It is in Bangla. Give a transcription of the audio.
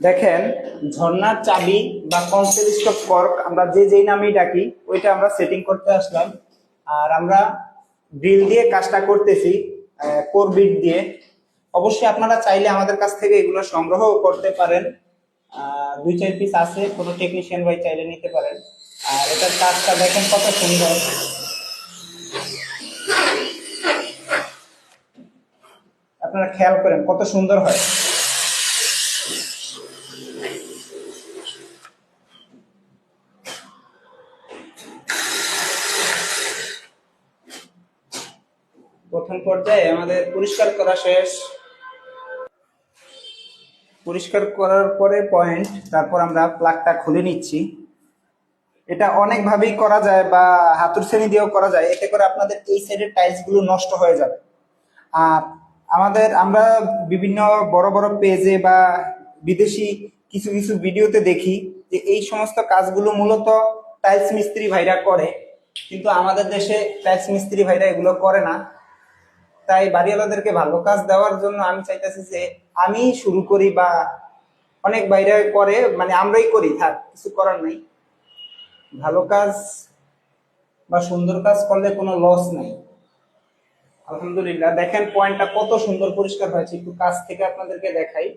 দেখেন, ঝর্ণার চাবি বা কনসেল স্টপ কর্ক আমরা যেই নামেই ডাকি, ওইটা আমরা সেটিং করতে আসলাম। আর আমরা ড্রিল দিয়ে কাজটা করতেছি, কোর বিট দিয়ে। অবশ্যই আপনারা চাইলে আমাদের কাছ থেকে এগুলো সংগ্রহ করতে পারেন। 2-4 পিস আছে, কোনো টেকনিশিয়ান ভাই চাইলে নিতে পারেন। আর এটার কাজটা দেখেন কত সুন্দর, আপনারা খেয়াল করেন কত সুন্দর হয়। প্রথম পর্যায়ে আমাদের পরিষ্কার করা শেষ। পরিষ্কার করার পরে পয়েন্ট, তারপর আমরা প্লাগটা খুলে নিচ্ছি। এটা অনেকভাবেই করা যায় বা হাতুড় শ্রেণী দিয়েও করা যায়, এতে করে আপনাদের এই সাইডের টাইলস গুলো নষ্ট হয়ে যাবে। আর আমরা বিভিন্ন বড় বড় পেজে বা বিদেশি কিছু কিছু ভিডিওতে দেখি যে এই সমস্ত কাজগুলো মূলত টাইলস মিস্ত্রি ভাইরা করে, কিন্তু আমাদের দেশে টাইলস মিস্ত্রি ভাইরা এগুলো করে না। তাই বাড়িওয়ালাদেরকে ভালো কাজ দেওয়ার জন্য আমি চাইতেছি যে আমি শুরু করি, বা অনেক বাইরে করে, মানে আমরাই করি, থাক কিছু করার নাই। ভালো কাজ বা সুন্দর কাজ করলে কোনো লস নাই। আলহামদুলিল্লাহ, দেখেন পয়েন্টটা কত সুন্দর পরিষ্কার হয়েছে, একটু কাছ থেকে আপনাদেরকে দেখাই।